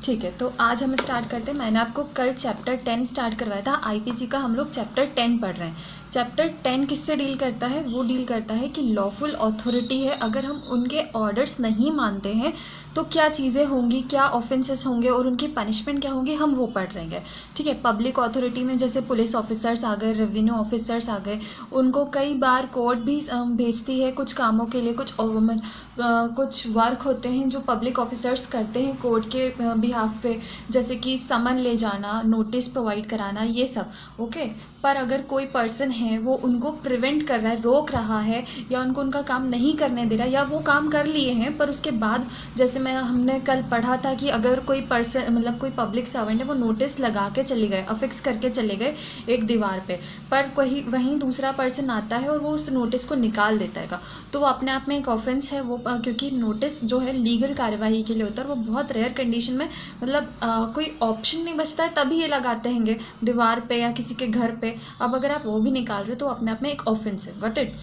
ठीक है, तो आज हम स्टार्ट करते हैं। मैंने आपको कल चैप्टर 10 स्टार्ट करवाया था। आईपीसी का हम लोग चैप्टर 10 पढ़ रहे हैं। चैप्टर 10 किससे डील करता है? वो डील करता है कि लॉफुल अथॉरिटी है, अगर हम उनके ऑर्डर्स नहीं मानते हैं तो क्या चीज़ें होंगी, क्या ऑफेंसेस होंगे और उनकी पनिशमेंट क्या होंगी, हम वो पढ़ रहेंगे। ठीक है, पब्लिक अथॉरिटी में जैसे पुलिस ऑफिसर्स आ गए, रेवेन्यू ऑफिसर्स आ गए, उनको कई बार कोर्ट भी भेजती है कुछ कामों के लिए। कुछ वर्क होते हैं जो पब्लिक ऑफिसर्स करते हैं कोर्ट के बिहाफ पे, जैसे कि समन ले जाना, नोटिस प्रोवाइड कराना, ये सब। ओके, पर अगर कोई पर्सन है वो उनको प्रिवेंट कर रहा है, रोक रहा है, या उनको उनका काम नहीं करने दे रहा, या वो काम कर लिए हैं पर उसके बाद, जैसे हमने कल पढ़ा था कि अगर कोई पर्सन मतलब कोई पब्लिक सर्वेंट है, वो नोटिस लगा के चले गए, अफिक्स करके चले गए एक दीवार पे, पर वहीं दूसरा पर्सन आता है और वो उस नोटिस को निकाल देता है, तो वो अपने आप में एक ऑफेंस है वो, क्योंकि नोटिस जो है लीगल कार्यवाही के लिए होता है और वो बहुत रेयर कंडीशन में, मतलब कोई ऑप्शन नहीं बचता है तभी ये लगाते हैं दीवार पे या किसी के घर पे। अब अगर आप वो भी निकाल रहे हो तो अपने आप में एक ऑफेंस है। Got it?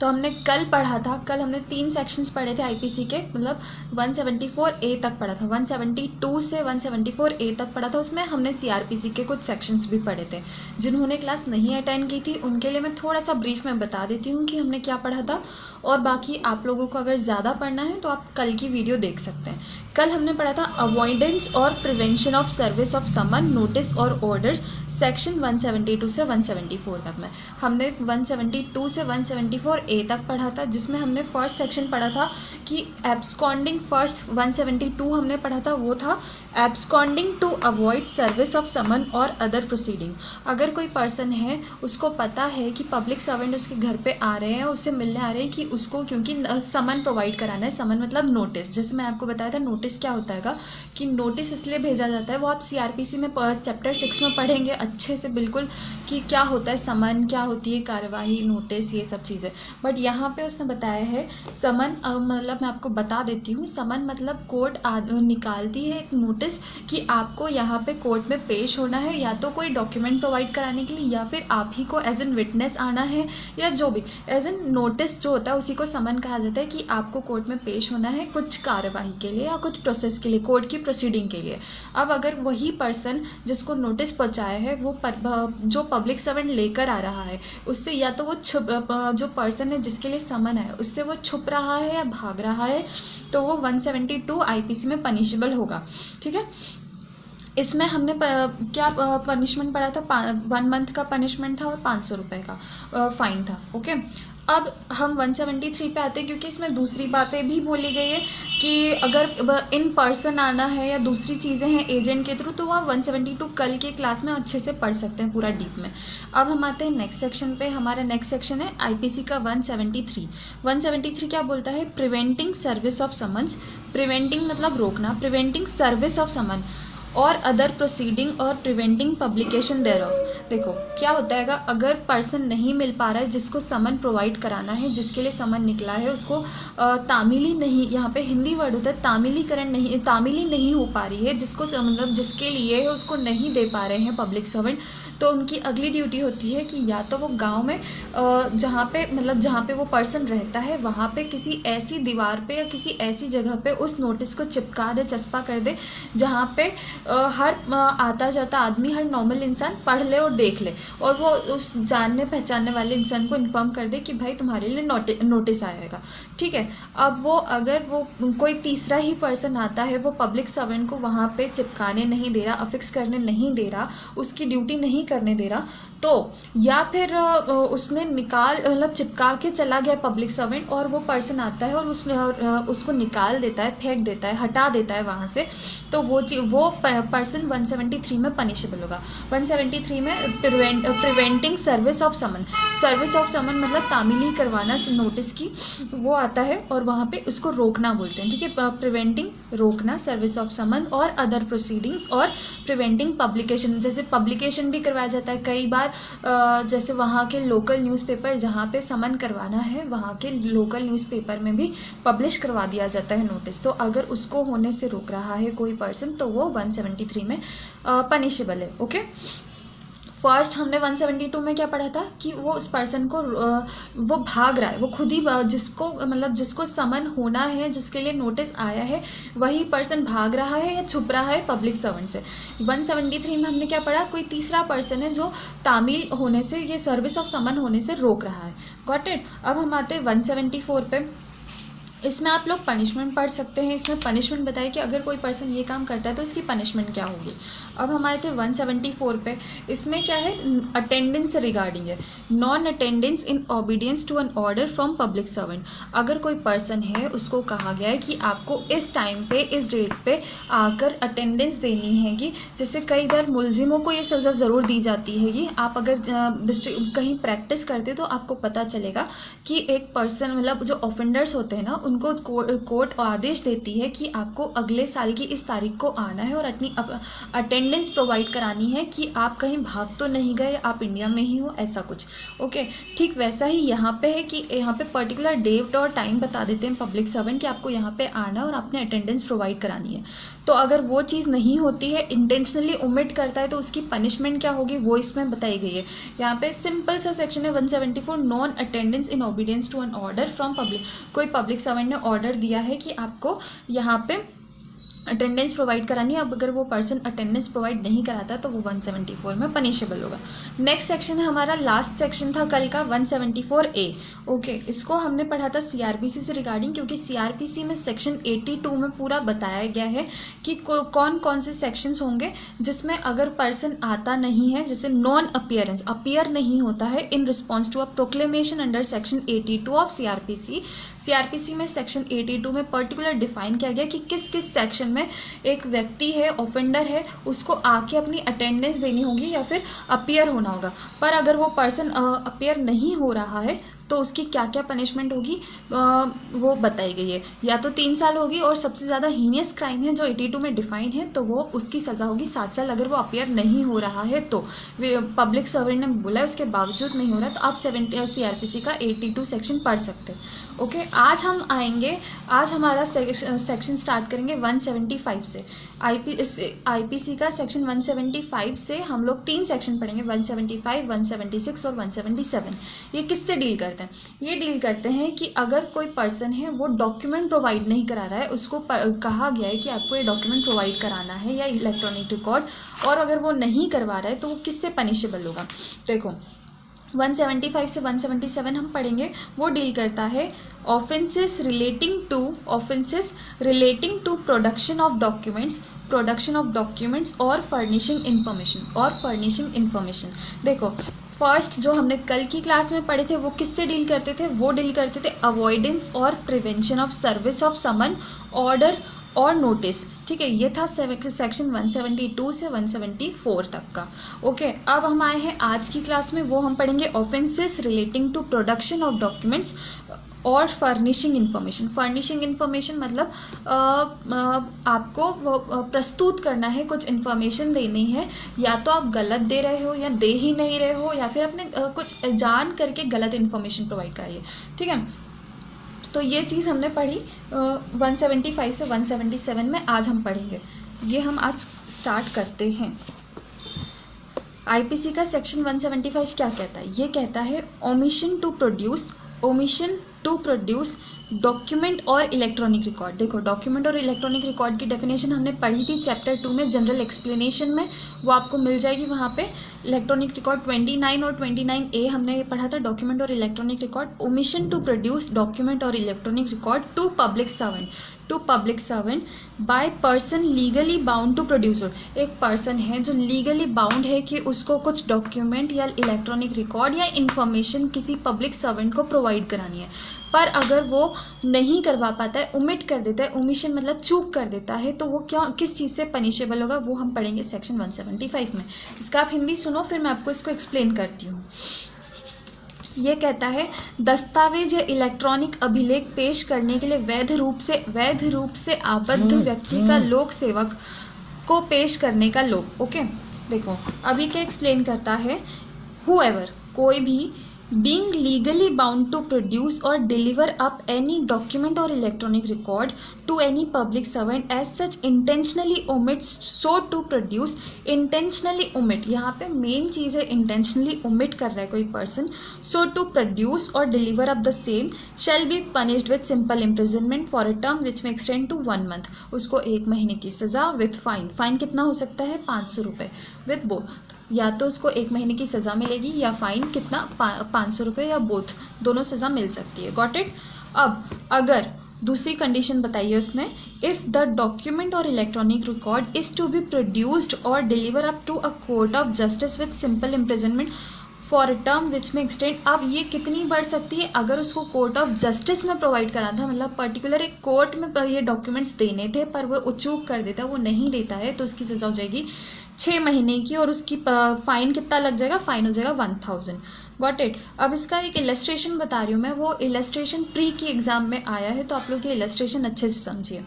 तो हमने कल पढ़ा था, कल हमने 3 सेक्शंस पढ़े थे आईपीसी के, मतलब 174A तक पढ़ा था, 172 से 174A तक पढ़ा था। उसमें हमने सीआरपीसी के कुछ सेक्शंस भी पढ़े थे। जिन्होंने क्लास नहीं अटेंड की थी उनके लिए मैं थोड़ा सा ब्रीफ में बता देती हूँ कि हमने क्या पढ़ा था, और बाकी आप लोगों को अगर ज़्यादा पढ़ना है तो आप कल की वीडियो देख सकते हैं। कल हमने पढ़ा था अवॉइडेंस और prevention of service of summon, notice और ऑर्डर्स, सेक्शन 172 से 174 तक में। हमने 172 से 174A तक पढ़ा था, जिसमें हमने फर्स्ट सेक्शन पढ़ा था कि एब्सकॉन्डिंग। फर्स्ट 172 हमने पढ़ा था, वो था absconding to avoid service of summon और अदर प्रोसीडिंग। अगर कोई पर्सन है, उसको पता है कि पब्लिक सर्वेंट उसके घर पे आ रहे हैं, उससे मिलने आ रहे हैं, कि उसको क्योंकि समन प्रोवाइड कराना है। समन मतलब नोटिस, जैसे मैं आपको बताया था नोटिस क्या होता है कि नोटिस इसलिए भेजा जाता है, वो आप सीआरपीसी में चैप्टर 6 में पढ़ेंगे अच्छे से बिल्कुल, कि क्या होता है समन, क्या होती है कार्यवाही, नोटिस, ये सब चीज़ें। बट यहाँ पे उसने बताया है समन, मतलब मैं आपको बता देती हूँ, समन मतलब कोर्ट निकालती है एक नोटिस कि आपको यहाँ पे कोर्ट में पेश होना है, या तो कोई डॉक्यूमेंट प्रोवाइड कराने के लिए, या फिर आप ही को एज एन विटनेस आना है, या जो भी एज एन नोटिस जो होता है उसी को समन कहा जाता है, कि आपको कोर्ट में पेश होना है कुछ कार्यवाही के लिए या कुछ प्रोसेस के लिए, कोर्ट की प्रोसीडिंग के लिए। अब अगर वही पर्सन जिसको नोटिस पहुँचाया है वो जो पब्लिक सर्वेंट लेकर आ रहा है, उससे या तो वो जो पर्सन है जिसके लिए समन है उससे वो छुप रहा है या भाग रहा है, तो वो 172 आईपीसी में पनिशेबल होगा। ठीक है, इसमें हमने क्या पनिशमेंट पड़ा था? 1 मंथ का पनिशमेंट था और 500 रुपये का फाइन था। ओके, अब हम 173 पे आते हैं, क्योंकि इसमें दूसरी बातें भी बोली गई है कि अगर इन पर्सन आना है या दूसरी चीज़ें हैं एजेंट के थ्रू, तो वह 172 कल के क्लास में अच्छे से पढ़ सकते हैं पूरा डीप में। अब हम आते हैं नेक्स्ट सेक्शन पे। हमारा नेक्स्ट सेक्शन है आईपीसी का 173। 173 क्या बोलता है? Preventing service of summons. Preventing मतलब रोकना, प्रिवेंटिंग सर्विस ऑफ समन और अदर प्रोसीडिंग और प्रिवेंटिंग पब्लिकेशन देयर ऑफ। देखो क्या होता है, अगर पर्सन नहीं मिल पा रहा है जिसको समन प्रोवाइड कराना है, जिसके लिए समन निकला है, उसको तामीली नहीं, यहाँ पे हिंदी वर्ड होता है तामीलीकरण नहीं, तामीली नहीं हो पा रही है, जिसको मतलब जिसके लिए है उसको नहीं दे पा रहे हैं पब्लिक सर्वेंट, तो उनकी अगली ड्यूटी होती है कि या तो वो गाँव में जहाँ पे वो पर्सन रहता है वहाँ पे किसी ऐसी दीवार पे या किसी ऐसी जगह पे उस नोटिस को चिपका दे, चस्पा कर दे, जहाँ पे हर आता जाता आदमी, हर नॉर्मल इंसान पढ़ ले और देख ले, और वो उस जानने पहचानने वाले इंसान को इन्फॉर्म कर दे कि भाई तुम्हारे लिए नोटिस आएगा। ठीक है, अब वो अगर वो कोई तीसरा ही पर्सन आता है, वो पब्लिक सर्वेंट को वहाँ पे चिपकाने नहीं दे रहा, अफिक्स करने नहीं दे रहा, उसकी ड्यूटी नहीं करने दे रहा, तो या फिर उसने मतलब चिपका के चला गया पब्लिक सर्वेंट, और वो पर्सन आता है और उसको निकाल देता है, फेंक देता है, हटा देता है वहाँ से, तो वो पर्सन 173 में पनिशेबल होगा। 173 में preventing service of summon. Service of summon मतलब तामीली करवाना नोटिस की, वो आता है और वहाँ पे उसको रोकना बोलते हैं। ठीक है, प्रिवेंटिंग रोकना, सर्विस ऑफ समन और अदर प्रोसीडिंग्स, और प्रिवेंटिंग पब्लिकेशन, जैसे पब्लिकेशन भी करवाया जाता है कई बार, जैसे वहाँ के लोकल न्यूज़पेपर जहाँ पे समन करवाना है, वहाँ के लोकल न्यूज़पेपर में भी पब्लिश करवा दिया जाता है नोटिस। तो अगर उसको होने से रोक रहा है कोई पर्सन, तो वो 173 में पनिशेबल है। ओके, फर्स्ट हमने 172 में क्या पढ़ा था कि वो उस पर्सन को वो भाग रहा है, वो खुद ही जिसको मतलब जिसको समन होना है, जिसके लिए नोटिस आया है, वही पर्सन भाग रहा है या छुप रहा है पब्लिक सर्वेंट से। 173 में हमने क्या पढ़ा, कोई तीसरा पर्सन है जो तामील होने से, ये सर्विस ऑफ समन होने से रोक रहा है। Got it. अब हम आते हैं 174 पे। इसमें आप लोग पनिशमेंट पढ़ सकते हैं। इसमें पनिशमेंट बताए कि अगर कोई पर्सन ये काम करता है तो इसकी पनिशमेंट क्या होगी। अब हम आए थे 174 पे। इसमें क्या है, अटेंडेंस से रिगार्डिंग है, non attendance in obedience to an order from public servant. अगर कोई पर्सन है, उसको कहा गया है कि आपको इस टाइम पे, इस डेट पे आकर अटेंडेंस देनी हैगी। जैसे कई बार मुलजिमों को ये सज़ा ज़रूर दी जाती हैगी। आप अगर कहीं प्रैक्टिस करते तो आपको पता चलेगा कि एक पर्सन मतलब जो ऑफेंडर्स होते हैं ना, उनको कोर्ट आदेश देती है कि आपको अगले साल की इस तारीख को आना है और अपनी अटेंडेंस प्रोवाइड करानी है कि आप कहीं भाग तो नहीं गए, आप इंडिया में ही हो, ऐसा कुछ। ओके, ठीक वैसा ही यहाँ पे है कि यहाँ पे पर्टिकुलर डेट और टाइम बता देते हैं पब्लिक सर्वेंट कि आपको यहाँ पे आना है और आपने अटेंडेंस प्रोवाइड करानी है। तो अगर वो चीज़ नहीं होती है, इंटेंशनली ओमिट करता है, तो उसकी पनिशमेंट क्या होगी वो इसमें बताई गई है। यहाँ पे सिंपल सा सेक्शन है 174, non attendance in obedience to an order from public. कोई पब्लिक सर्वेंट ने ऑर्डर दिया है कि आपको यहाँ पे अटेंडेंस प्रोवाइड करानी है। अब अगर वो पर्सन अटेंडेंस प्रोवाइड नहीं कराता तो वो 174 में पनिशेबल होगा। नेक्स्ट सेक्शन है हमारा, लास्ट सेक्शन था कल का, 174A। ओके, इसको हमने पढ़ा था सीआरपीसी से रिगार्डिंग, क्योंकि सीआरपीसी में सेक्शन 82 में पूरा बताया गया है कि कौन कौन से सेक्शंस होंगे जिसमें अगर पर्सन आता नहीं है, जैसे नॉन अपीयरेंस, अपीयर नहीं होता है in response to a proclamation under section 82 of CrPC. CrPC में सेक्शन 82 में पर्टिकुलर डिफाइन किया गया कि किस किस सेक्शन में एक व्यक्ति है, ऑफेंडर है, उसको आके अपनी अटेंडेंस देनी होगी या फिर अपीयर होना होगा। पर अगर वो पर्सन अपीयर नहीं हो रहा है तो उसकी क्या क्या पनिशमेंट होगी वो बताई गई है। या तो 3 साल होगी, और सबसे ज़्यादा हीनियस क्राइम है जो 82 में डिफाइन है, तो वो उसकी सज़ा होगी 7 साल। अगर वो अपीयर नहीं हो रहा है तो पब्लिक सर्वेंट ने बोला है उसके बावजूद नहीं हो रहा है तो आप सीआरपीसी का 82 सेक्शन पढ़ सकते हैं। ओके, आज हम आएंगे, आज हमारा सेक्शन स्टार्ट करेंगे 175 से। आईपीसी का सेक्शन 175 से हम लोग 3 सेक्शन पढ़ेंगे, 175, 176 और 177। ये किससे डील करते हैं? ये डील करते हैं कि अगर कोई पर्सन है वो डॉक्यूमेंट प्रोवाइड नहीं करा रहा है, उसको कहा गया है कि आपको ये डॉक्यूमेंट प्रोवाइड कराना है या इलेक्ट्रॉनिक रिकॉर्ड, और अगर वो नहीं करवा रहा है तो वो किससे पनिशेबल होगा। देखो, 175 से 177 हम पढ़ेंगे, वो डील करता है offences relating to production of documents और फर्निशिंग इंफॉर्मेशन। देखो, फर्स्ट जो हमने कल की क्लास में पढ़े थे वो किससे डील करते थे? वो डील करते थे अवॉइडेंस और prevention of service of summon, order और नोटिस। ठीक है, ये था सेक्शन 172 से 174 तक का। ओके, अब हम आए हैं आज की क्लास में, वो हम पढ़ेंगे offences relating to production of documents और फर्निशिंग इन्फॉर्मेशन मतलब आपको प्रस्तुत करना है, कुछ इन्फॉर्मेशन देनी है, या तो आप गलत दे रहे हो या दे ही नहीं रहे हो, या फिर आपने कुछ जान करके गलत इन्फॉर्मेशन प्रोवाइड कराइए। ठीक है, तो ये चीज़ हमने पढ़ी 175 से 177 में, आज हम पढ़ेंगे। ये हम आज स्टार्ट करते हैं। आईपीसी का सेक्शन 175 क्या कहता है? ये कहता है ओमिशन टू प्रोड्यूस डॉक्यूमेंट और इलेक्ट्रॉनिक रिकॉर्ड। देखो, डॉक्यूमेंट और इलेक्ट्रॉनिक रिकॉर्ड की डेफिनेशन हमने पढ़ी थी चैप्टर 2 में, जनरल एक्सप्लेनेशन में, वो आपको मिल जाएगी वहाँ पे। इलेक्ट्रॉनिक रिकॉर्ड 29 और 29A हमने पढ़ा था, डॉक्यूमेंट और electronic record. Omission to produce document और electronic record to public servant by person legally bound to produce. एक पर्सन है जो लीगली बाउंड है कि उसको कुछ डॉक्यूमेंट या इलेक्ट्रॉनिक रिकॉर्ड या इन्फॉर्मेशन किसी पब्लिक सर्वेंट को प्रोवाइड करानी है, पर अगर वो नहीं करवा पाता है, ओमिट कर देता है, ओमिशन मतलब चूक कर देता है, तो वो किस चीज़ से पनिशेबल होगा, वो हम पढ़ेंगे सेक्शन 175 में। इसका आप हिंदी सुनो, फिर मैं आपको इसको एक्सप्लेन करती हूँ। ये कहता है दस्तावेज या इलेक्ट्रॉनिक अभिलेख पेश करने के लिए वैध रूप से आबद्ध व्यक्ति का लोक सेवक को पेश करने का लोक। ओके, देखो अभी क्या एक्सप्लेन करता है, whoever, कोई भी being legally bound to produce or deliver up any document or electronic record to any public servant as such intentionally omits so to produce. intentionally omit, यहाँ पे मेन चीज़ है intentionally omit कर रहा है कोई person. so to produce or deliver up the same shall be punished with simple imprisonment for a term which may extend to 1 month. उसको 1 महीने की सज़ा with फाइन. फाइन कितना हो सकता है? 500 रुपये. with both, या तो उसको 1 महीने की सज़ा मिलेगी या फाइन कितना 500 रुपये, या बोथ, दोनों सज़ा मिल सकती है. Got it. अब अगर दूसरी कंडीशन बताई है उसने, इफ़ द डॉक्यूमेंट और electronic record is to be produced और deliver up to a court of justice with simple imprisonment for a term which में एक्सटेंड. अब ये कितनी बढ़ सकती है? अगर उसको कोर्ट ऑफ जस्टिस में प्रोवाइड करा था, मतलब पर्टिकुलर एक कोर्ट में ये डॉक्यूमेंट्स देने थे पर वो चूक कर देता है, वो नहीं देता है, तो उसकी सज़ा हो जाएगी 6 महीने की और उसकी फ़ाइन कितना लग जाएगा? फ़ाइन हो जाएगा 1000. Got it. अब इसका एक इलस्ट्रेशन बता रही हूँ मैं, वो इलस्ट्रेशन प्री की एग्जाम में आया है, तो आप लोग ये इलस्ट्रेशन अच्छे से समझिए.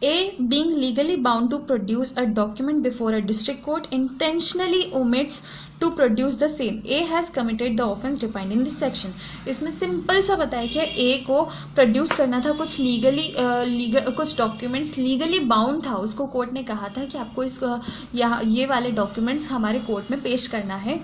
A being legally bound to produce a document before a district court intentionally omits to produce the same. A has committed the offence defined in this section. इसमें सिंपल सा बताया कि A को प्रोड्यूस करना था कुछ कुछ डॉक्यूमेंट्स लीगली बाउंड था. उसको कोर्ट ने कहा था कि आपको ये वाले डॉक्यूमेंट्स हमारे कोर्ट में पेश करना है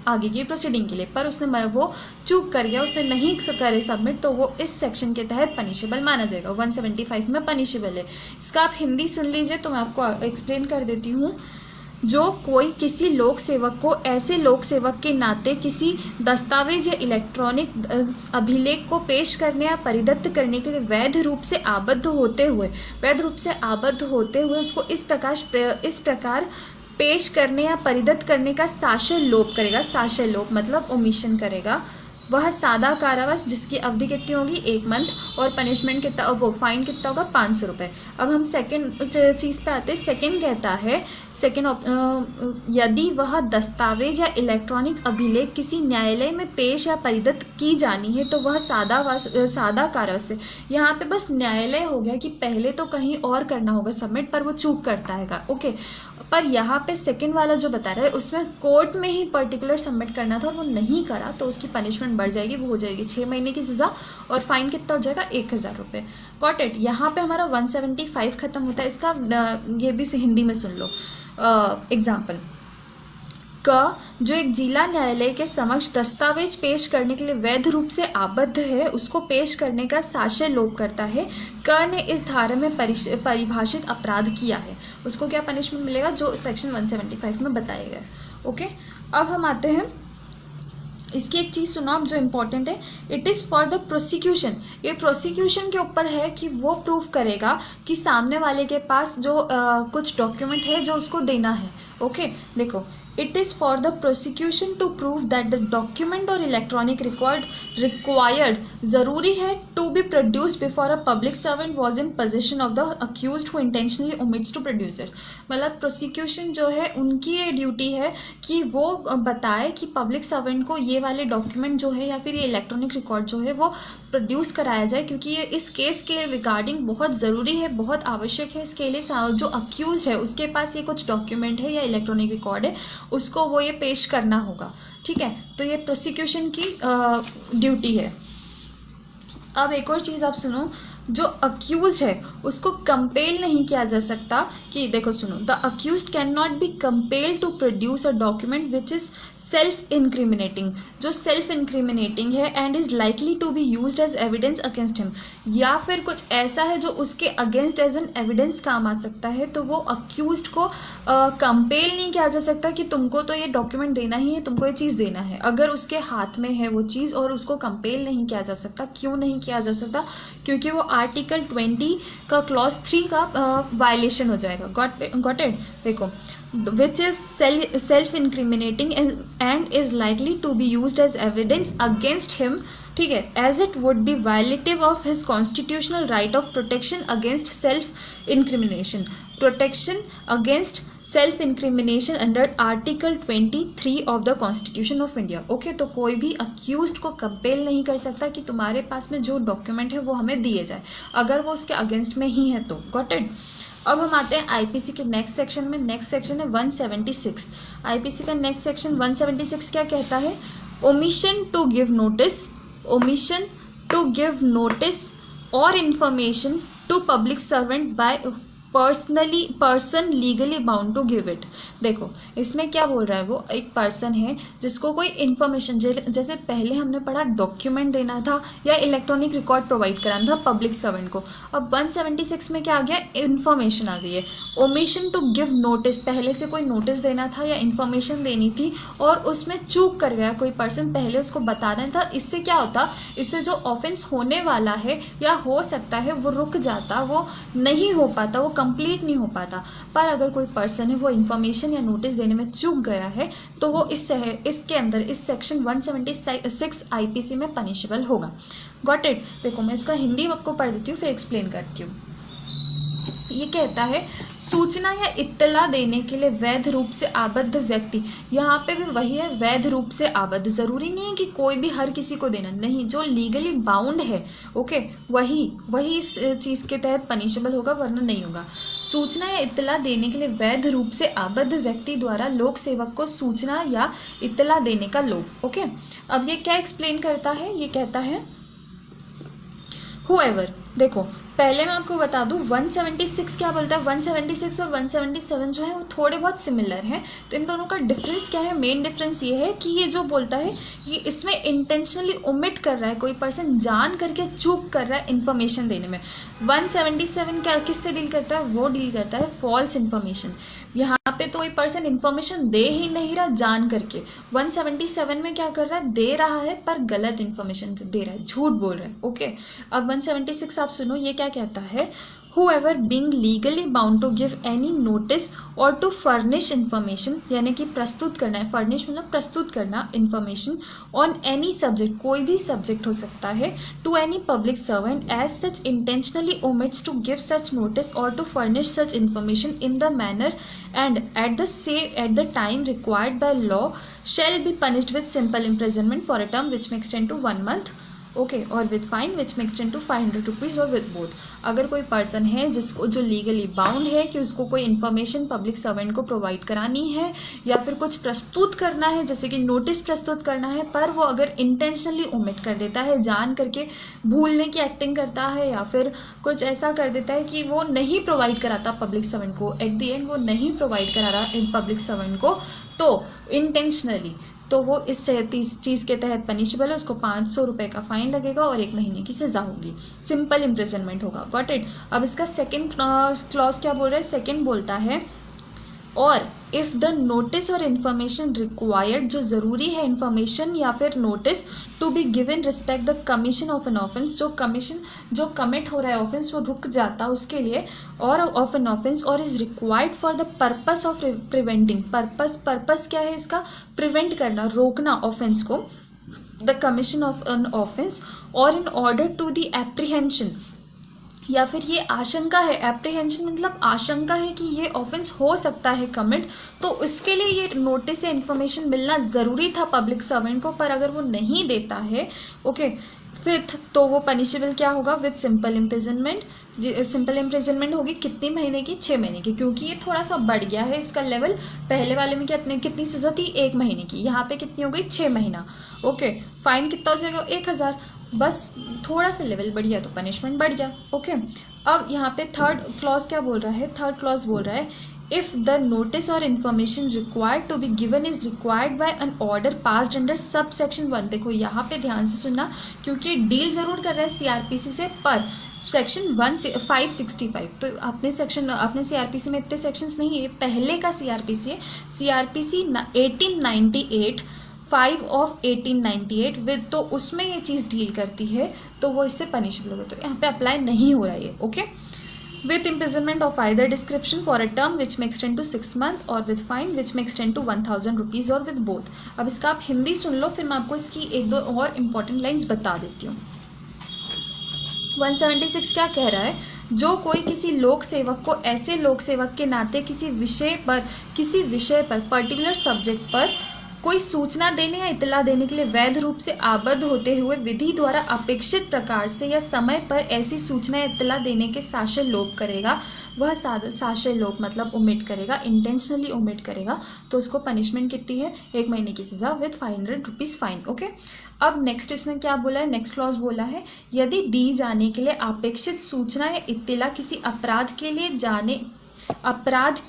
आगे की प्रोसीडिंग के लिए, पर उसने वो चूक कर गया, उसने नहीं करे सबमिट, तो वो इस सेक्शन के तहत पनिशेबल माना जाएगा. 175 में पनिशेबल है. इसका आप हिंदी सुन लीजिए तो मैं आपको एक्सप्लेन कर देती हूँ. जो कोई किसी लोक सेवक को ऐसे लोक सेवक के नाते किसी दस्तावेज या इलेक्ट्रॉनिक अभिलेख को पेश करने या परिदत्त करने के लिए वैध रूप से आबद्ध होते हुए उसको इस प्रकार पेश करने या परिदत्त करने का साक्ष्य लोप करेगा. साक्ष्य लोप मतलब ओमिशन करेगा. वह सादा कारावास जिसकी अवधि कितनी होगी? 1 मंथ. और पनिशमेंट कितना, वो फाइन कितना होगा? 500 रुपये. अब हम सेकंड चीज़ पे आते हैं. सेकंड कहता है, यदि वह दस्तावेज या इलेक्ट्रॉनिक अभिलेख किसी न्यायालय में पेश या परिदत्त की जानी है तो वह सादा कारावास से. यहाँ पे बस न्यायालय हो गया कि पहले तो कहीं और करना होगा सबमिट, पर वो चूक करता है. ओके. पर यहाँ पे सेकंड वाला जो बता रहा है उसमें कोर्ट में ही पर्टिकुलर सबमिट करना था और वो नहीं करा, तो उसकी पनिशमेंट बढ़ जाएगी. वो हो जाएगी 6 महीने की सज़ा और फाइन कितना हो जाएगा? 1000 रुपये. Got it. यहाँ पे हमारा 175 खत्म होता है. इसका ये भी हिंदी में सुन लो. एग्जाम्पल का जो एक जिला न्यायालय के समक्ष दस्तावेज पेश करने के लिए वैध रूप से आबद्ध है उसको पेश करने का साक्ष्य लोप करता है. क ने इस धारा में परिभाषित अपराध किया है, उसको क्या पनिशमेंट मिलेगा? जो सेक्शन 175 में बताया गया. ओके. अब हम आते हैं, इसकी एक चीज़ सुनो आप जो इम्पोर्टेंट है. It is for the prosecution. ये प्रोसिक्यूशन के ऊपर है कि वो प्रूफ करेगा कि सामने वाले के पास जो कुछ डॉक्यूमेंट है जो उसको देना है. ओके. देखो, it is for the prosecution to prove that the document और इलेक्ट्रॉनिक रिकॉर्ड रिक्वायर्ड ज़रूरी है to be produced before a public servant was in position of the accused who intentionally omits to produce it. मतलब prosecution जो है उनकी ये duty है कि वो बताए कि पब्लिक सर्वेंट को ये वाले डॉक्यूमेंट जो है या फिर ये इलेक्ट्रॉनिक रिकॉर्ड जो है वो प्रोड्यूस कराया जाए, क्योंकि ये इस केस के रिगार्डिंग बहुत ज़रूरी है, बहुत आवश्यक है. इसके लिए जो अक्यूज है उसके पास ये कुछ डॉक्यूमेंट है या इलेक्ट्रॉनिक रिकॉर्ड है, उसको वो ये पेश करना होगा. ठीक है. तो ये प्रोसिक्यूशन की ड्यूटी है. अब एक और चीज़ आप सुनो, जो अक्यूज है उसको कंपेल नहीं किया जा सकता कि देखो सुनो, the accused can not be compel to produce a document which is self incriminating, जो सेल्फ इंक्रिमिनेटिंग है and is likely to be used as evidence against him, या फिर कुछ ऐसा है जो उसके अगेंस्ट एज एन एविडेंस काम आ सकता है, तो वो अक्यूज्ड को कंपेल नहीं किया जा सकता कि तुमको तो ये डॉक्यूमेंट देना ही है, तुमको ये चीज़ देना है. अगर उसके हाथ में है वो चीज़ और उसको कंपेल नहीं किया जा सकता. क्यों नहीं किया जा सकता? क्योंकि वो आर्टिकल 20 का क्लॉज 3 का वायलेशन हो जाएगा. Got it. देखो, which is self incriminating and is likely to be used as evidence against him. ठीक है. As it would be violative of his constitutional right of protection against self incrimination. Protection against self incrimination under article 23 of the constitution of India. Okay. तो कोई भी accused को compel नहीं कर सकता कि तुम्हारे पास में जो डॉक्यूमेंट है वो हमें दिए जाए, अगर वो उसके अगेंस्ट में ही है तो. Got it. अब हम आते हैं आईपीसी के नेक्स्ट सेक्शन में. नेक्स्ट सेक्शन है 176. आईपीसी का नेक्स्ट सेक्शन 176 क्या कहता है? omission to give notice, omission to give notice or information to public servant by person legally bound to give it। देखो इसमें क्या बोल रहा है, वो एक पर्सन है जिसको कोई इन्फॉर्मेशन, जैसे पहले हमने पढ़ा डॉक्यूमेंट देना था या इलेक्ट्रॉनिक रिकॉर्ड प्रोवाइड कराना था पब्लिक सर्वेंट को। अब 176 में क्या आ गया, इन्फॉर्मेशन आ गई है। ओमिशन टू गिव नोटिस, पहले से कोई नोटिस देना था या इन्फॉर्मेशन देनी थी और उसमें चूक कर गया कोई पर्सन, पहले उसको बताना था। इससे क्या होता, इससे जो ऑफेंस होने वाला है या हो सकता है वो रुक जाता, वो नहीं हो पाता, वो कंप्लीट नहीं हो पाता। पर अगर कोई पर्सन है वो इन्फॉर्मेशन या नोटिस देने में चूक गया है तो वो इसके अंदर इस सेक्शन 176 आईपीसी में पनिशेबल होगा। Got it. देखो मैं इसका हिंदी आपको पढ़ देती हूँ फिर एक्सप्लेन करती हूँ। ये कहता है सूचना या इत्तला देने के लिए वैध रूप से आबद्ध व्यक्ति, यहाँ पे भी वही है, वैध रूप से आबद्ध, जरूरी नहीं है कि कोई भी हर किसी को देना, नहीं, जो लीगली बाउंड है ओके वही इस चीज़ के तहत पनिशेबल होगा, वरना नहीं होगा। सूचना या इत्तला देने के लिए वैध रूप से आबद्ध व्यक्ति द्वारा लोक सेवक को सूचना या इत्तला देने का लोक। ओके, अब ये क्या एक्सप्लेन करता है, ये कहता है हुएवर। देखो पहले मैं आपको बता दूं 176 क्या बोलता है, 176 और 177 जो है वो थोड़े बहुत सिमिलर हैं। तो इन दोनों का डिफरेंस क्या है, मेन डिफरेंस ये है कि ये जो बोलता है ये इसमें इंटेंशनली ओमिट कर रहा है, कोई पर्सन जान करके चूक कर रहा है इन्फॉर्मेशन देने में। 177 क्या किससे डील करता है, वो डील करता है फॉल्स इन्फॉर्मेशन। यहाँ पे तो कोई पर्सन इन्फॉर्मेशन दे ही नहीं रहा जान करके, 177 में क्या कर रहा है, दे रहा है पर गलत इन्फॉर्मेशन दे रहा है, झूठ बोल रहा है। ओके, अब 176 आप सुनो, ये क्या कहता है, whoever being legally bound to give any notice or to furnish information, यानी कि प्रस्तुत करना है, furnish मतलब प्रस्तुत करना information on any subject, कोई भी subject हो सकता है, to any public servant as such intentionally omits to give such notice or to furnish such information in the manner and at the time required by law shall be punished with simple imprisonment for a term which may extend to 1 month okay और with fine which में extend to 500 rupees और with both. अगर कोई person है जिसको जो legally bound है कि उसको कोई इन्फॉर्मेशन पब्लिक सर्वेंट को प्रोवाइड करानी है या फिर कुछ प्रस्तुत करना है, जैसे कि नोटिस प्रस्तुत करना है, पर वो अगर इंटेंशनली ओमिट कर देता है, जान करके भूलने की एक्टिंग करता है या फिर कुछ ऐसा कर देता है कि वो नहीं प्रोवाइड कराता पब्लिक सर्वेंट को, एट द एंड वो नहीं प्रोवाइड करा रहा इन पब्लिक सर्वेंट को, तो इंटेंशनली, तो वो इस चीज़ के तहत पनिशेबल है, उसको 500 रुपये का फाइन लगेगा और 1 महीने की सज़ा होगी, सिंपल इम्प्रिजनमेंट होगा। Got it. अब इसका सेकंड क्लॉज क्या बोल रहा है, सेकंड बोलता है और इफ़ द नोटिस और इन्फॉर्मेशन रिक्वायर्ड, जो ज़रूरी है इन्फॉर्मेशन या फिर notice to be given respect the commission of an offence, जो कमिट हो रहा है ऑफेंस वो रुक जाता है उसके लिए, और ऑफ एन ऑफेंस, और is required for the purpose of preventing, purpose क्या है इसका, प्रिवेंट करना, रोकना ऑफेंस को, the commission of an offence, और in order to the apprehension, या फिर ये आशंका है, एप्रीहेंशन मतलब आशंका है कि ये ऑफेंस हो सकता है कमिट, तो उसके लिए ये नोटिस या इन्फॉर्मेशन मिलना ज़रूरी था पब्लिक सर्वेंट को, पर अगर वो नहीं देता है ओके फिफ्थ, तो वो पनिशेबल क्या होगा, with simple imprisonment. Simple imprisonment होगी कितनी महीने की, 6 महीने की, क्योंकि ये थोड़ा सा बढ़ गया है इसका लेवल, पहले वाले में कितनी सज़ा थी, 1 महीने की, यहाँ पे कितनी हो गई, 6 महीना। ओके, फाइन कितना हो जाएगा, 1000, बस थोड़ा सा लेवल बढ़ गया तो पनिशमेंट बढ़ गया। ओके, अब यहाँ पे थर्ड क्लॉज क्या बोल रहा है, थर्ड क्लॉज बोल रहा है इफ़ द नोटिस और information required to be given is required by an order passed under sub section 1। देखो यहाँ पे ध्यान से सुनना, क्योंकि डील ज़रूर कर रहा है सीआरपीसी से, पर सेक्शन 565, तो अपने सीआरपीसी में इतने सेक्शंस नहीं है, पहले का सीआरपीसी है, सीआरपीसी 1898 5 ऑफ 1898 विद, तो उसमें ये चीज़ डील करती है, तो वो इससे पनिशेबल होगा, तो यहाँ पे अप्लाई नहीं हो रहा है ये। Okay, with imprisonment of either description for a term which may extend to 6 months or with fine which may extend to 1000 rupees or with both। अब इसका आप हिंदी सुन लो, फिर मैं आपको इसकी 1-2 और इम्पॉर्टेंट लाइन्स बता देती हूँ। 176 क्या कह रहा है, जो कोई किसी लोक सेवक को ऐसे लोक सेवक के नाते किसी विषय पर पर्टिकुलर सब्जेक्ट पर कोई सूचना देने या इतला देने के लिए वैध रूप से आबद्ध होते हुए विधि द्वारा अपेक्षित प्रकार से या समय पर ऐसी सूचना या इतला देने के साशय लोप करेगा, वह साशय लोप मतलब ओमिट करेगा, इंटेंशनली ओमिट करेगा, तो उसको पनिशमेंट कितनी है, 1 महीने की सजा विद 500 रुपीज़ फाइन। ओके, अब नेक्स्ट इसने क्या बोला है, नेक्स्ट क्लॉज बोला है, यदि दी जाने के लिए अपेक्षित सूचना या इत्तिला किसी अपराध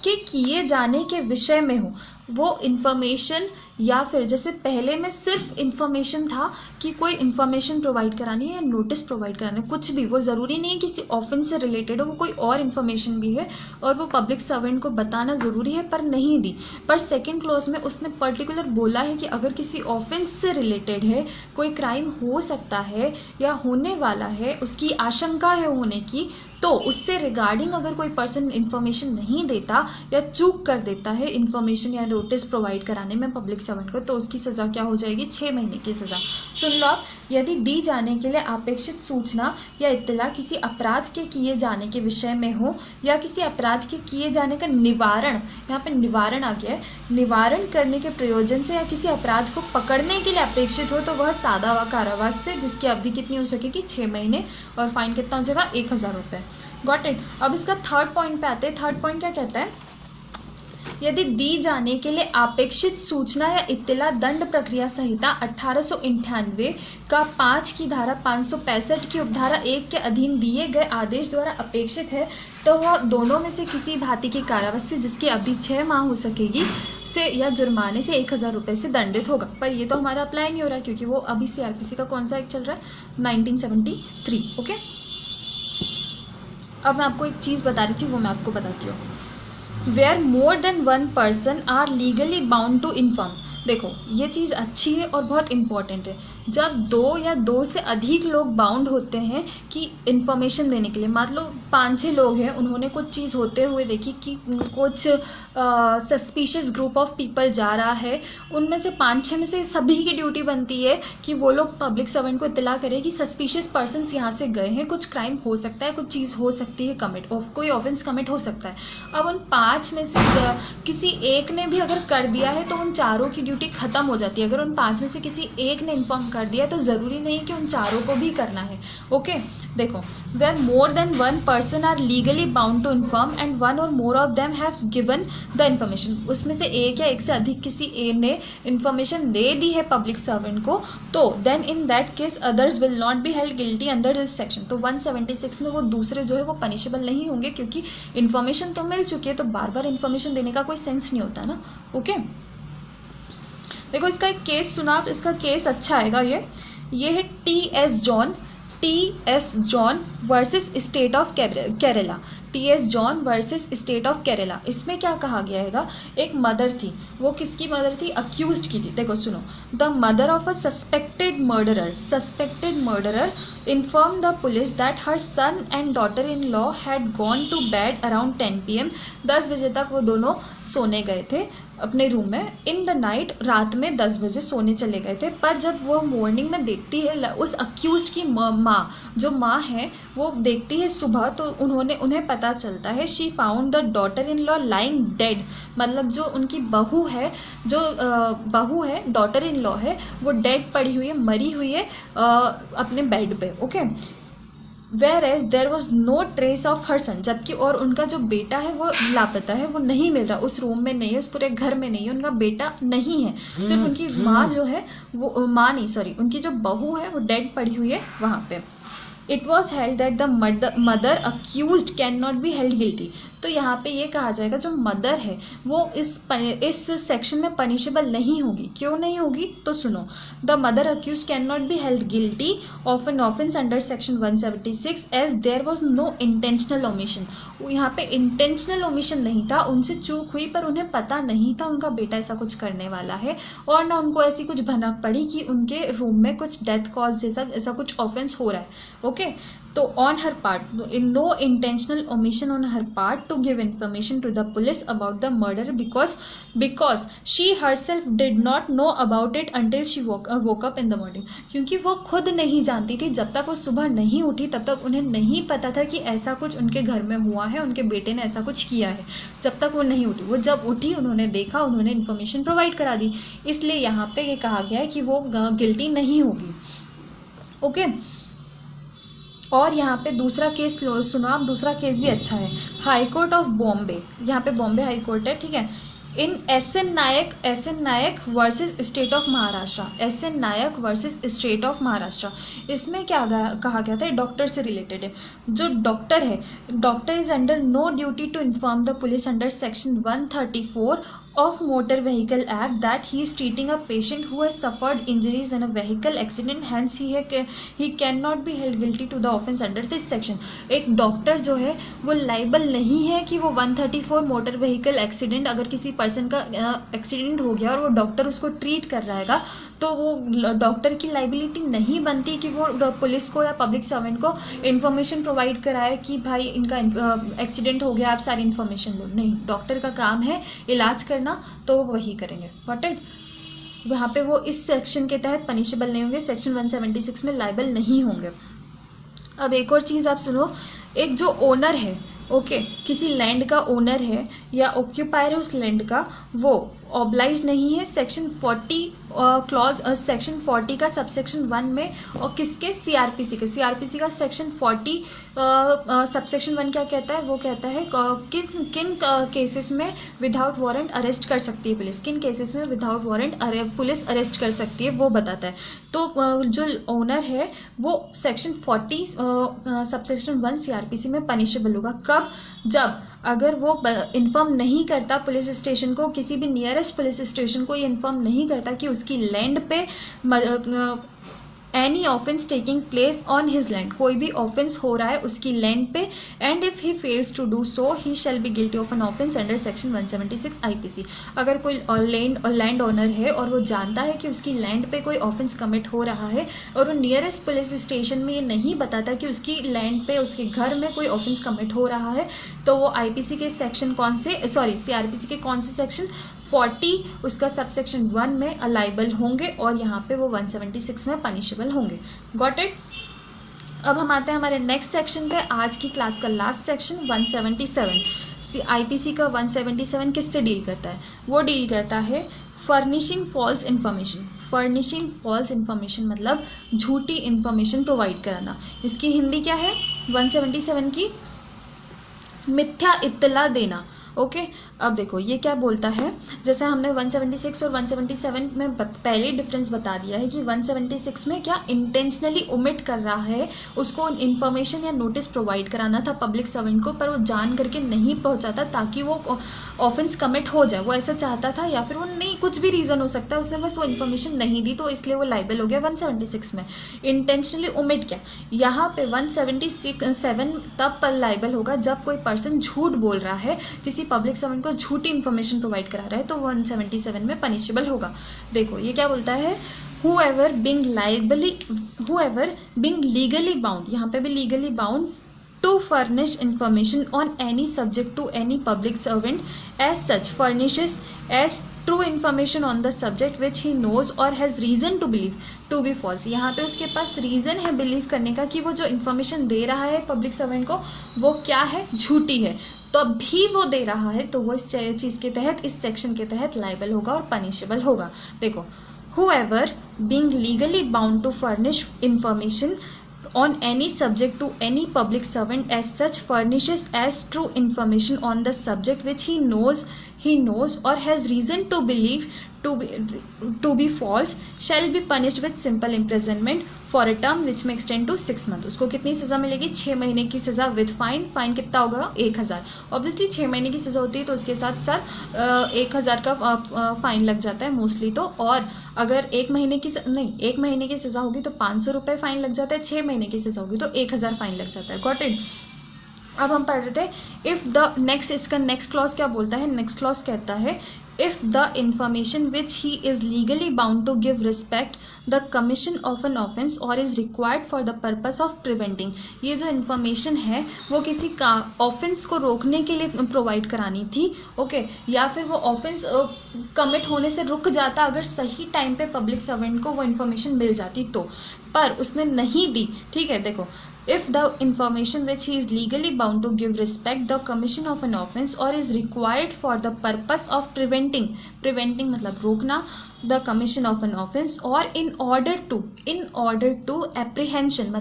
के किए जाने के विषय में हो, वो इन्फॉर्मेशन या फिर जैसे पहले में सिर्फ इन्फॉर्मेशन था कि कोई इन्फॉर्मेशन प्रोवाइड करानी है या नोटिस प्रोवाइड कराना है, कुछ भी, वो ज़रूरी नहीं है किसी ऑफेंस से रिलेटेड हो, वो कोई और इन्फॉर्मेशन भी है और वो पब्लिक सर्वेंट को बताना ज़रूरी है पर नहीं दी। पर सेकंड क्लॉज में उसने पर्टिकुलर बोला है कि अगर किसी ऑफेंस से रिलेटेड है, कोई क्राइम हो सकता है या होने वाला है, उसकी आशंका है होने की, तो उससे रिगार्डिंग अगर कोई पर्सन इन्फॉर्मेशन नहीं देता या चूक कर देता है इन्फॉर्मेशन या नोटिस प्रोवाइड कराने में पब्लिक सर्वेंट को, तो उसकी सज़ा क्या हो जाएगी, 6 महीने की सज़ा। सुन लो आप, यदि दी जाने के लिए अपेक्षित सूचना या इत्तला किसी अपराध के किए जाने के विषय में हो या किसी अपराध के किए जाने का निवारण, यहाँ पे निवारण आ गया है, निवारण करने के प्रयोजन से या किसी अपराध को पकड़ने के लिए अपेक्षित हो, तो वह सादा व कारावास से, जिसकी अवधि कितनी हो सकेगी, 6 महीने, और फाइन कितना हो जाएगा, 1000 रुपये। Got it. अब इसका थर्ड पॉइंट पे आते हैं। थर्ड पॉइंट क्या कहता है, यदि दी जाने के लिए अपेक्षित सूचना या इत्तला दंड प्रक्रिया संहिता 1898 का 5 की धारा 565 की उपधारा 1 के अधीन दिए गए आदेश द्वारा अपेक्षित है, तो वह दोनों में से किसी भांति की कारावास से, जिसकी अवधि 6 माह हो सकेगी, से या जुर्माने से 1000 रुपये से दंडित होगा। पर ये तो हमारा अप्लाई नहीं हो रहा है क्योंकि वो अभी CRPC का कौन सा एक्ट चल रहा है, 1973। ओके, अब मैं आपको एक चीज़ बता रही थी, वो मैं आपको बताती हूँ। Where more than one person are legally bound to inform। देखो ये चीज़ अच्छी है और बहुत इम्पॉर्टेंट है। जब 2 या 2 से अधिक लोग बाउंड होते हैं कि इन्फॉर्मेशन देने के लिए, मान लो 5-6 लोग हैं, उन्होंने कुछ चीज़ होते हुए देखी कि कुछ सस्पिशियस ग्रुप ऑफ पीपल जा रहा है, उनमें से 5-6 में से सभी की ड्यूटी बनती है कि वो लोग पब्लिक सर्वेंट को इत्तला करें कि सस्पिशियस पर्सन्स यहाँ से गए हैं, कुछ क्राइम हो सकता है, कुछ चीज़ हो सकती है कमिट, कोई ऑफेंस कमिट हो सकता है। अब उन 5 में से किसी एक ने भी अगर कर दिया है तो उन चारों की ड्यूटी खत्म हो जाती है। अगर उन 5 में से किसी एक ने इन्फॉर्म कर दिया तो ज़रूरी नहीं कि उन चारों को भी करना है। ओके, देखो, where more than one person are legally bound to inform and one और more of them have given the information, उसमें से एक या एक से अधिक किसी ए ने इन्फॉर्मेशन दे दी है पब्लिक सर्वेंट को, तो then in that case others will not be held guilty under this section. तो 176 में वो दूसरे जो है वो पनिशेबल नहीं होंगे, क्योंकि इन्फॉर्मेशन तो मिल चुकी है, तो बार बार इन्फॉर्मेशन देने का कोई सेंस नहीं होता ना। ओके, देखो इसका एक केस सुना, इसका केस अच्छा आएगा। ये है T.S.. John versus state of Kerala. T.S.. John versus state of Kerala. इसमें क्या कहा गया है, एक मदर थी, वो किसकी मदर थी, अक्यूज्ड की थी। देखो सुनो, the mother of a suspected murderer inform the police that her son and daughter in law had gone to bed around 10 PM। 10 बजे तक वो दोनों सोने गए थे अपने रूम में। इन द नाइट, रात में 10 बजे सोने चले गए थे। पर जब वो मॉर्निंग में देखती है, उस अक्यूज्ड की माँ, जो माँ है, वो देखती है सुबह, तो उन्हें पता चलता है, she found the daughter in law lying dead, मतलब जो उनकी बहू है, डॉटर इन लॉ है, वो डेड पड़ी हुई है, मरी हुई है अपने बेड पे। Okay, Whereas there was no trace of her son, जबकि और उनका जो बेटा है वो लापता है, वो नहीं मिल रहा, उस रूम में नहीं है, उस पूरे घर में नहीं है, उनका बेटा नहीं है, सिर्फ उनकी माँ जो है वो उनकी जो बहू है वो डेड पड़ी हुई है वहाँ पे। It was held that the mother accused can not be held guilty. तो यहाँ पे ये कहा जाएगा जो मदर है वो इस सेक्शन में पनिशेबल नहीं होगी। क्यों नहीं होगी, तो सुनो, the mother accused can not be held guilty of an offence under section 176 as there was no intentional omission. यहाँ पे इंटेंशनल ओमिशन नहीं था, उनसे चूक हुई, पर उन्हें पता नहीं था उनका बेटा ऐसा कुछ करने वाला है, और ना उनको ऐसी कुछ भनक पड़ी कि उनके रूम में कुछ डेथ कॉज जैसा ऐसा कुछ ऑफेंस हो रहा है। ओके। तो on her part, in no intentional omission on her part to give information to the police about the murder because she herself did not know about it until she woke up in the morning. क्योंकि वो खुद नहीं जानती थी, जब तक वो सुबह नहीं उठी तब तक उन्हें नहीं पता था कि ऐसा कुछ उनके घर में हुआ है, उनके बेटे ने ऐसा कुछ किया है। जब तक वो नहीं उठी, वो जब उठी उन्होंने देखा, उन्होंने इन्फॉर्मेशन प्रोवाइड करा दी। इसलिए यहाँ पे ये कहा गया है कि वो गिल्टी नहीं होगी। ओके। और यहाँ पे दूसरा केस सुनो आप, दूसरा केस भी अच्छा है। हाई कोर्ट ऑफ बॉम्बे, यहाँ पे बॉम्बे हाई कोर्ट है, ठीक है। In S N. Nayak versus state of Maharashtra, S N. Nayak versus state of Maharashtra. इसमें क्या कहा गया था, डॉक्टर से रिलेटेड है। जो डॉक्टर है, doctor is under no duty to inform the police under section 134 of Motor Vehicle Act that he is treating a patient who has suffered injuries in a vehicle accident, hence he cannot be held guilty to the offence under this section। एक doctor जो है वो liable नहीं है कि वो 134 motor vehicle accident, अगर किसी पर्सन का एक्सीडेंट हो गया और वो डॉक्टर उसको ट्रीट कर रहा है तो वो डॉक्टर की लाइबिलिटी नहीं बनती कि वो पुलिस को या पब्लिक सर्वेंट को इन्फॉर्मेशन प्रोवाइड कराए कि भाई इनका एक्सीडेंट हो गया, आप सारी इन्फॉर्मेशन लो। नहीं, डॉक्टर का काम है इलाज करना, तो वही करेंगे। Got it. वहाँ पे वो इस सेक्शन के तहत पनिशेबल नहीं होंगे, सेक्शन 176 में लाइबल नहीं होंगे। अब एक और चीज़ आप सुनो, एक जो ओनर है, ओके, किसी लैंड का ओनर है या ऑक्यूपायर है उस लैंड का, वो ऑब्लाइज नहीं है सेक्शन 40 क्लॉज सेक्शन 40 का सबसेक्शन 1 में, और किसके, सीआरपीसी का सेक्शन 40 सबसेक्शन 1 क्या कहता है, वो कहता है किन केसेस में विदाउट वारंट अरेस्ट कर सकती है पुलिस, किन केसेस में विदाउट वारंट पुलिस अरेस्ट कर सकती है, वो बताता है। तो जो ओनर है वो सेक्शन 40 सबसेक्शन 1 सीआरपीसी में पनिशेबल होगा। कब? जब अगर वो इन्फॉर्म नहीं करता पुलिस स्टेशन को, किसी भी नियरेस्ट पुलिस स्टेशन को ये इन्फॉर्म नहीं करता कि उसकी लैंड पे any offence taking place on his land, कोई भी ऑफेंस हो रहा है उसकी लैंड पे, and if he fails to do so he shall be guilty of an offence under section 176 IPC. अगर कोई लैंड ओनर है और वो जानता है कि उसकी लैंड पे कोई ऑफेंस कमिट हो रहा है और वो नियरेस्ट पुलिस स्टेशन में ये नहीं बताता कि उसकी लैंड पे, उसके घर में कोई ऑफेंस कमिट हो रहा है, तो वो आईपीसी के सेक्शन सीआरपीसी के कौन से सेक्शन 40 उसका सबसेक्शन 1 में अलाइबल होंगे, और यहाँ पे वो 176 में पनिशेबल होंगे। Got it. अब हम आते हैं हमारे नेक्स्ट सेक्शन पे, आज की क्लास का लास्ट सेक्शन 177। आईपीसी का 177 किससे डील करता है? वो डील करता है furnishing false information. Furnishing false information मतलब झूठी इन्फॉर्मेशन प्रोवाइड कराना। इसकी हिंदी क्या है 177 की? मिथ्या इत्तला देना। ओके। अब देखो ये क्या बोलता है, जैसे हमने 176 और 177 में पहले डिफरेंस बता दिया है कि 176 में क्या इंटेंशनली ओमिट कर रहा है, उसको इन्फॉर्मेशन या नोटिस प्रोवाइड कराना था पब्लिक सर्वेंट को, पर वो जान करके नहीं पहुंचाता ताकि वो ऑफेंस कमिट हो जाए, वो ऐसा चाहता था, या फिर वो नहीं, कुछ भी रीज़न हो सकता है, उसने बस वो इन्फॉर्मेशन नहीं दी तो इसलिए वो लाइबल हो गया 176 में। इंटेंशनली ओमिट क्या, यहाँ पे 177 तब पर लाइबल होगा जब कोई पर्सन झूठ बोल रहा है, किसी पब्लिक सर्वेंट को झूठी इन्फॉर्मेशन प्रोवाइड करा रहा है, तो 177 में पनिशेबल होगा। देखो ये क्या बोलता है, whoever being legally bound, यहाँ पे भी legally bound to furnish information on any subject to any public servant as such furnishes as true information on the subject which he knows or has reason to believe to be false। यहाँ पे उसके पास reason है believe करने का कि वो जो information दे रहा है पब्लिक सर्वेंट को वो क्या है, झूठी है, तो भी वो दे रहा है तो वो इस चीज़ के तहत, इस सेक्शन के तहत लाइबल होगा और पनिशेबल होगा। देखो, whoever being legally bound to furnish information on any subject to any public servant as such furnishes as true information on the subject which he knows or has reason to believe to be false shall be punished with simple imprisonment for a term which may extend to 6 months। उसको कितनी सज़ा मिलेगी? 6 महीने की सज़ा with fine. Fine कितना होगा? 1000। Obviously 6 महीने की सज़ा होती है तो उसके साथ साथ 1000 का फाइन लग जाता है मोस्टली तो, और अगर 1 महीने की सज़ा होगी तो 500 रुपये फाइन लग जाता है, 6 महीने की सज़ा होगी तो 1000 फाइन लग जाता है। Got it. अब हम पढ़ रहे थे इफ़ द नेक्स्ट, इसका नेक्स्ट क्लॉज क्या बोलता है? नेक्स्ट क्लॉज कहता है if the information which he is legally bound to give respect the commission of an offence or is required for the purpose of preventing, ये जो information है वो किसी का ऑफेंस को रोकने के लिए प्रोवाइड करानी थी, ओके, या फिर वो ऑफेंस कमिट होने से रुक जाता अगर सही टाइम पे पब्लिक सर्वेंट को वो इन्फॉर्मेशन मिल जाती तो, पर उसने नहीं दी, ठीक है। देखो, if the information which he is legally bound to give respect the commission of an offence or is required for the purpose of preventing मतलब रोकना, the commission of an offence or in order to apprehension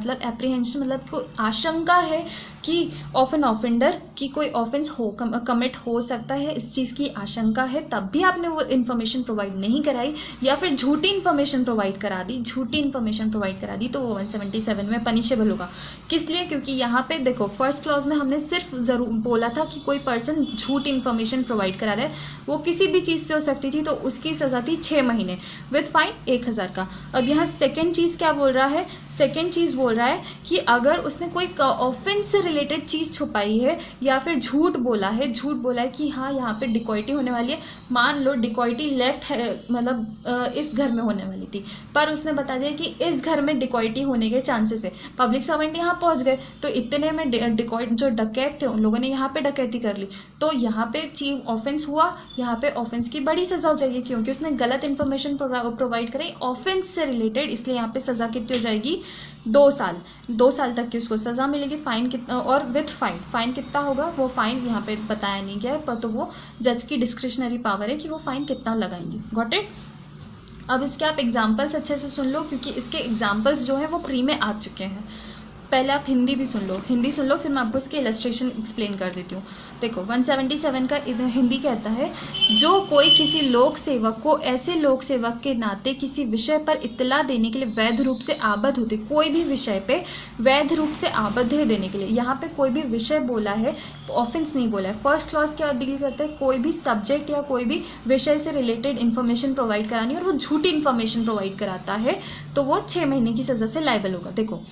मतलब को आशंका है कि of an offender कि कोई offence commit हो सकता है, इस चीज़ की आशंका है, तब भी आपने वो इन्फॉर्मेशन प्रोवाइड नहीं कराई या फिर झूठी इन्फॉर्मेशन प्रोवाइड करा दी तो वो 177 में पनिशेबल होगा। किस लिए? क्योंकि यहाँ पे देखो फर्स्ट क्लॉज में हमने सिर्फ जरूर बोला था कि कोई पर्सन झूठी इन्फॉर्मेशन प्रोवाइड करा रहा है, वो किसी भी चीज़ से हो सकती थी, तो उसकी सज़ा थी 6 महीने विद फाइन 1000 का। अब यहाँ सेकेंड चीज़ क्या बोल रहा है? सेकेंड चीज़ बोल रहा है कि अगर उसने कोई ऑफेंस से रिलेटेड चीज़ छुपाई है या फिर झूठ बोला है कि हाँ यहाँ पे डिकॉइटी होने वाली है, मान लो डिकॉइटी लेफ्ट है मतलब इस घर में होने वाली थी, पर उसने बता दिया कि इस घर में डिकॉइटी होने के चांसेस है, पब्लिक सर्वेंट यहाँ पहुँच गए तो इतने में डिकॉइट जो डकैत थे उन लोगों ने यहाँ पे डकैती कर ली, तो यहाँ पे चीफ ऑफेंस हुआ, यहाँ पे ऑफेंस की बड़ी सजा हो जाएगी क्योंकि उसने गलत इन्फॉर्मेशन प्रोवाइड कराई ऑफेंस से रिलेटेड, इसलिए यहाँ पे सजा कितनी हो जाएगी? 2 साल तक की उसको सजा मिलेगी। फाइन कितना? और विथ फाइन कितना होगा? वो फाइन यहाँ पे बताया नहीं गया है, पर तो वो जज की डिस्क्रिशनरी पावर है कि वो फाइन कितना लगाएंगे। Got it? अब इसके आप एग्जाम्पल्स अच्छे से सुन लो क्योंकि इसके एग्जाम्पल्स जो है वो प्री में आ चुके हैं। पहले आप हिंदी सुन लो फिर मैं आपको इसके इलस्ट्रेशन एक्सप्लेन कर देती हूँ। देखो 177 का हिंदी कहता है, जो कोई किसी लोक सेवक को ऐसे लोक सेवक के नाते किसी विषय पर इत्तला देने के लिए वैध रूप से आबद्ध होते, कोई भी विषय पे वैध रूप से आबद्ध है देने के लिए, यहाँ पे कोई भी विषय बोला है, ऑफेंस नहीं बोला है। फर्स्ट क्लॉज क्या डील करता है? कोई भी सब्जेक्ट या कोई भी विषय से रिलेटेड इन्फॉर्मेशन प्रोवाइड करानी और वो झूठी इन्फॉर्मेशन प्रोवाइड कराता है तो वो 6 महीने की सजा से लायबल होगा। देखो,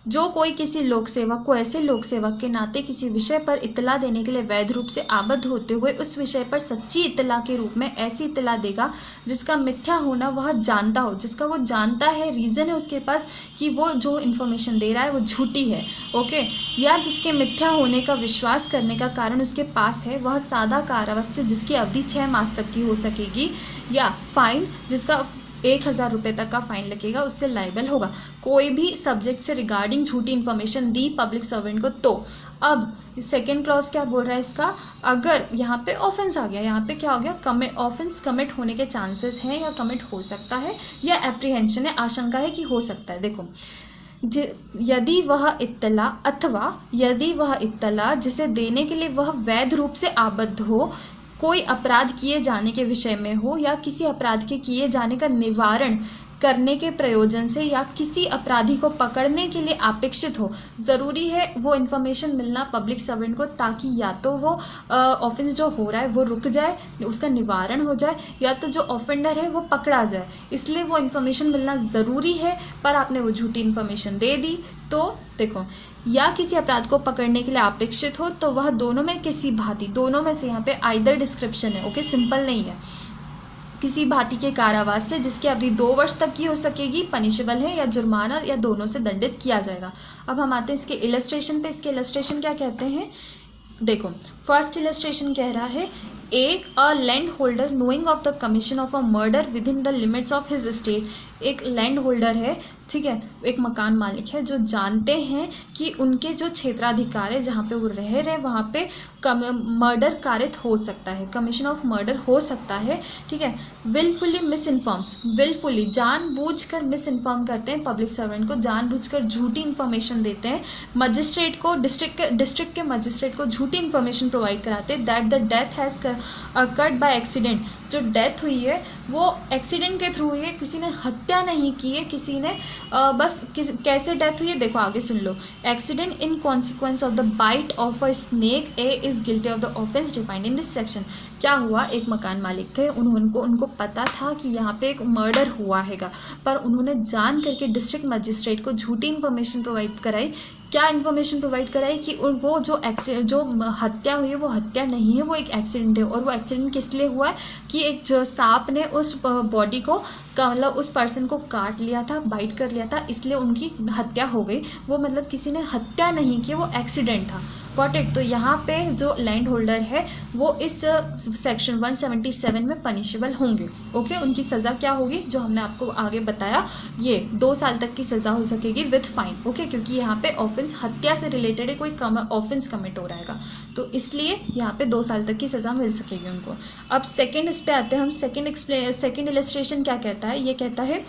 जो कोई किसी लोक सेवक को ऐसे लोक सेवक के नाते किसी विषय पर इत्तला देने के लिए वैध रूप से आबद्ध होते हुए उस विषय पर सच्ची इत्तला के रूप में ऐसी इत्तला देगा जिसका मिथ्या होना वह जानता हो, जिसका वो जानता है, रीज़न है उसके पास कि वो जो इन्फॉर्मेशन दे रहा है वो झूठी है, ओके, या जिसके मिथ्या होने का विश्वास करने का कारण उसके पास है, वह सादा कारावास से जिसकी अवधि 6 मास तक की हो सकेगी, या फाइन जिसका 1000 रुपये तक का फाइन लगेगा, उससे लायबल होगा। कोई भी सब्जेक्ट से रिगार्डिंग झूठी इन्फॉर्मेशन दी पब्लिक सर्वेंट को तो। अब सेकेंड क्लॉज क्या बोल रहा है इसका? अगर यहाँ पे ऑफेंस आ गया, यहाँ पे क्या हो गया? ऑफेंस कमिट होने के चांसेस हैं या कमिट हो सकता है या एप्रीहेंशन है, आशंका है कि हो सकता है। देखो, यदि वह इत्तला जिसे देने के लिए वह वैध रूप से आबद्ध हो, कोई अपराध किए जाने के विषय में हो या किसी अपराध के किए जाने का निवारण करने के प्रयोजन से या किसी अपराधी को पकड़ने के लिए अपेक्षित हो। ज़रूरी है वो इन्फॉर्मेशन मिलना पब्लिक सर्वेंट को ताकि या तो वो ऑफेंस जो हो रहा है वो रुक जाए, उसका निवारण हो जाए, या तो जो ऑफेंडर है वो पकड़ा जाए, इसलिए वो इन्फॉर्मेशन मिलना ज़रूरी है। पर आपने वो झूठी इन्फॉर्मेशन दे दी तो देखो, या किसी अपराध को पकड़ने के लिए अपेक्षित हो तो वह दोनों में किसी भांति, दोनों में से यहाँ पे आइदर डिस्क्रिप्शन है, ओके, सिंपल नहीं है, किसी भांति के कारावास से जिसकी अवधि 2 वर्ष तक की हो सकेगी पनिशेबल है, या जुर्माना या दोनों से दंडित किया जाएगा। अब हम आते हैं इसके इलस्ट्रेशन पे। इसके इलस्ट्रेशन क्या कहते हैं? देखो, फर्स्ट इलस्ट्रेशन कह रहा है, a land holder knowing of the commission of a murder with in the limits of his state. एक लैंड होल्डर है, ठीक है, एक मकान मालिक है जो जानते हैं कि उनके जो क्षेत्राधिकार है जहाँ पे वो रह रहे वहाँ पे मर्डर कारित हो सकता है, कमीशन ऑफ मर्डर हो सकता है, ठीक है। विलफुली मिसइन्फॉर्म्स, विलफुली जानबूझकर मिसइन्फॉर्म करते हैं पब्लिक सर्वेंट को, जानबूझकर झूठी इन्फॉर्मेशन देते हैं मजिस्ट्रेट को, डिस्ट्रिक्ट के मजिस्ट्रेट को झूठी इन्फॉर्मेशन प्रोवाइड कराते हैं that the death has occurred by accident. जो डेथ हुई है वो एक्सीडेंट के थ्रू हुई है, किसी ने हत्या नहीं की है, किसी ने बस कैसे डेथ हुई है देखो आगे सुन लो। Accident in consequence of the bite of a snake, A is guilty of the offence defined in this section. क्या हुआ, एक मकान मालिक थे, उनको पता था कि यहाँ पे एक मर्डर हुआ हैगा, पर उन्होंने जान करके डिस्ट्रिक्ट मजिस्ट्रेट को झूठी इन्फॉर्मेशन प्रोवाइड कराई। क्या इन्फॉर्मेशन प्रोवाइड कराई कि वो जो हत्या हुई है वो हत्या नहीं है, वो एक एक्सीडेंट है। और वो एक्सीडेंट किस लिए हुआ है कि एक जो सांप ने उस बॉडी को मतलब उस पर्सन को काट लिया था, बाइट कर लिया था, इसलिए उनकी हत्या हो गई। वो मतलब किसी ने हत्या नहीं की, वो एक्सीडेंट था। Got it. तो यहाँ पे जो लैंड होल्डर है वो इस सेक्शन 177 में पनिशेबल होंगे। ओके, उनकी सज़ा क्या होगी जो हमने आपको आगे बताया, ये 2 साल तक की सज़ा हो सकेगी विथ फाइन। ओके, क्योंकि यहाँ पे ऑफेंस हत्या से रिलेटेड है, कोई ऑफेंस कमिट हो रहा है, तो इसलिए यहाँ पे 2 साल तक की सज़ा मिल सकेगी उनको। अब सेकेंड इस पे आते हैं हम। सेकेंड इलस्ट्रेशन क्या कहता है, ये कहता है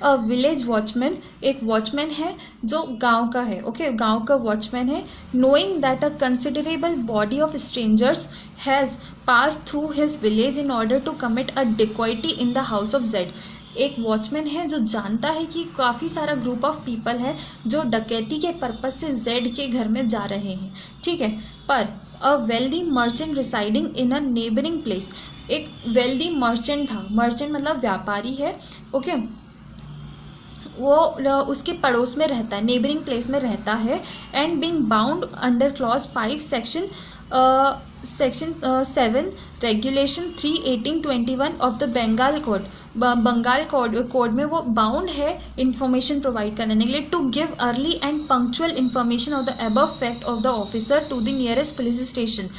अ विलेज वॉचमैन, एक वॉचमैन है जो गांव का है। ओके, गांव का वॉचमैन है। Knowing that a considerable body of strangers has pass through his village in order to commit a dacoity in the house of Z. एक वॉचमैन है जो जानता है कि काफ़ी सारा ग्रुप ऑफ पीपल है जो डकैती के पर्पज से जेड के घर में जा रहे हैं, ठीक है। पर a wealthy merchant residing in a neighbouring place, एक वेल्दी मर्चेंट था, मर्चेंट मतलब व्यापारी है। ओके, वो उसके पड़ोस में रहता है, नेबरिंग प्लेस में रहता है। And being bound under clause 5 section 7 regulation 3/1821 of the Bengal code, Bengal code में वो बाउंड है इन्फॉर्मेशन प्रोवाइड करने के लिए to give early and punctual information of the above fact of the officer to the nearest police station.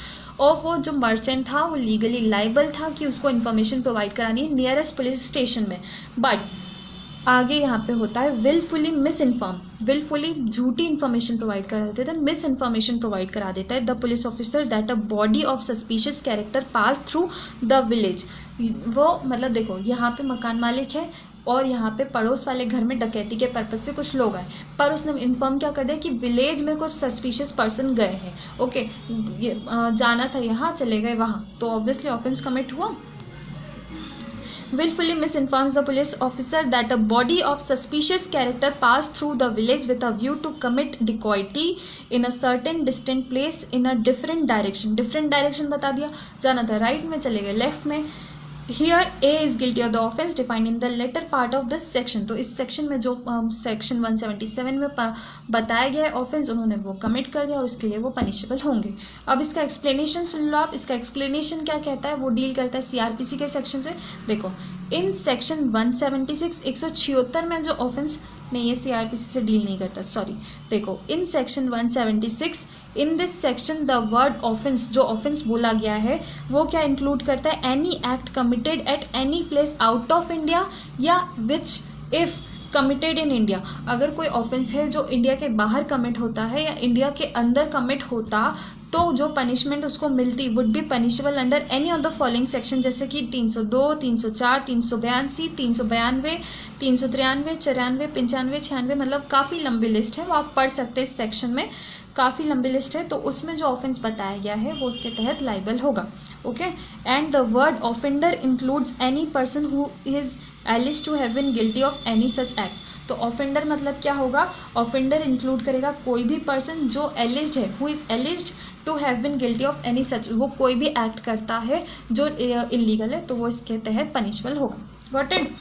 और वो जो merchant था वो लीगली लाइबल था कि उसको इन्फॉर्मेशन प्रोवाइड करानी है नियरेस्ट पुलिस स्टेशन में। बट आगे यहाँ पे होता है विलफुली मिस इन्फॉर्म, विलफुली झूठी इन्फॉर्मेशन प्रोवाइड करा देता है, मिस इन्फॉर्मेशन प्रोवाइड करा देता है the police officer that a body of suspicious character pass through the village. वो मतलब देखो, यहाँ पे मकान मालिक है और यहाँ पे पड़ोस वाले घर में डकैती के पर्पज से कुछ लोग आए, पर उसने इन्फॉर्म क्या कर दिया कि विलेज में कुछ सस्पिशियस पर्सन गए हैं। ओके, ये जाना था यहाँ, चले गए वहाँ, तो ऑब्वियसली ऑफेंस कमिट हुआ। Willfully misinforms the police officer that a body of suspicious character passed through the village with a view to commit dacoity in a certain distant place in a different direction. Different direction बता दिया, जाना था right में, चले गए left में। Here A is guilty of the offence defined in the latter part of this section. तो इस सेक्शन में जो सेक्शन 177 में बताया गया है ऑफेंस, उन्होंने वो कमिट कर दिया और इसके लिए वो पनिशेबल होंगे। अब इसका एक्सप्लेनेशन सुन लो आप। इसका एक्सप्लेनेशन क्या कहता है, वो डील करता है सीआरपीसी के सेक्शन से। देखो, इन सेक्शन 176 176 में जो ऑफेंस, नहीं ये सीआरपीसी से डील नहीं करता, सॉरी। देखो, in section 176 in this section the word offence, जो ऑफेंस बोला गया है वो क्या इंक्लूड करता है, any act committed at any place out of India या which if committed in India. अगर कोई ऑफेंस है जो इंडिया के बाहर कमिट होता है या इंडिया के अंदर कमिट होता, तो जो पनिशमेंट उसको मिलती would be punishable under any of the following section, जैसे कि 302, 304, 382, 392, 393, 94, 95, 96, मतलब काफ़ी लंबी लिस्ट है, वो आप पढ़ सकते हैं इस सेक्शन में, काफ़ी लंबी लिस्ट है। तो उसमें जो ऑफेंस बताया गया है वो उसके तहत लाइबल होगा। Okay, and the word offender includes any person who is alleged to have been guilty of any such act. तो ऑफेंडर मतलब क्या होगा, ऑफेंडर इंक्लूड करेगा कोई भी पर्सन जो एलिज्ड है, who is alleged to have been guilty of any such, वो कोई भी एक्ट करता है जो इलीगल है, तो वो इसके तहत पनिशेबल होगा। Got it.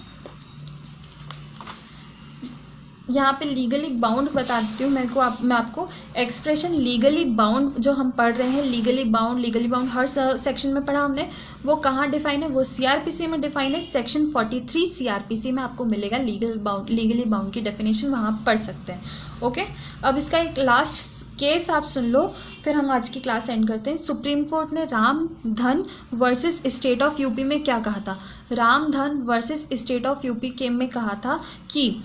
यहाँ पे लीगली बाउंड बता देती हूँ मैं आपको एक्सप्रेशन लीगली बाउंड जो हम पढ़ रहे हैं, लीगली बाउंड हर सेक्शन में पढ़ा हमने, वो कहाँ डिफाइन है, वो सीआरपीसी में डिफाइन है। सेक्शन 43 सीआरपीसी में आपको मिलेगा लीगली बाउंड की डेफिनेशन, वहाँ आप पढ़ सकते हैं। ओके, अब इसका एक लास्ट केस आप सुन लो, फिर हम आज की क्लास एंड करते हैं। सुप्रीम कोर्ट ने Ramdhan versus state of UP में क्या कहा था, Ramdhan versus state of UP के में कहा था कि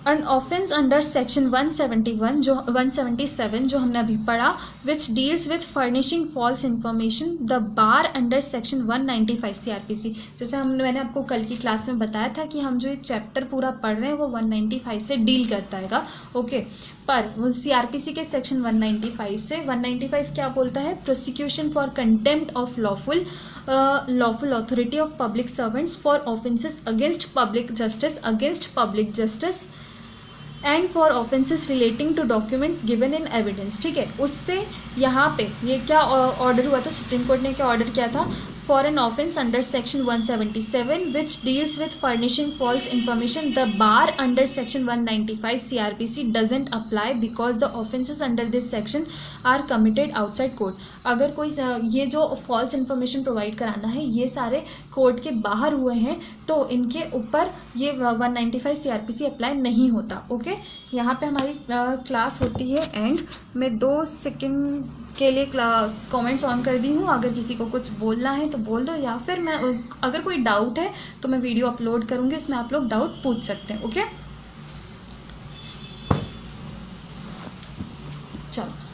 an offence under section 177 जो हमने अभी पढ़ा, which deals with furnishing false information, the bar under section 195 CRPC। जैसे मैंने आपको कल की क्लास में बताया था कि हम जो ये चैप्टर पूरा पढ़ रहे हैं वो 195 से डील करता है। ओके, पर वो सीआरपीसी के सेक्शन 195 से 195 क्या बोलता है, prosecution for contempt of lawful authority of public servants for offences against public justice and for offences relating to documents given in evidence, ठीक है। उससे यहाँ पे ये क्या ऑर्डर हुआ था, सुप्रीम कोर्ट ने क्या ऑर्डर किया था, for an offence under section 177 which deals with furnishing false information the bar under section 195 CRPC doesn't apply because the offences under this section are committed outside court. अगर कोई ये जो false information provide कराना है ये सारे court के बाहर हुए हैं तो इनके ऊपर ये 195 CRPC अप्लाई नहीं होता। ओके, यहाँ पे हमारी क्लास होती है एंड। मैं 2 सेकेंड के लिए क्लास कमेंट्स ऑन कर दी हूँ, अगर किसी को कुछ बोलना है तो बोल दो, या फिर मैं अगर कोई डाउट है तो मैं वीडियो अपलोड करूँगी, उसमें आप लोग डाउट पूछ सकते हैं। ओके, चलो।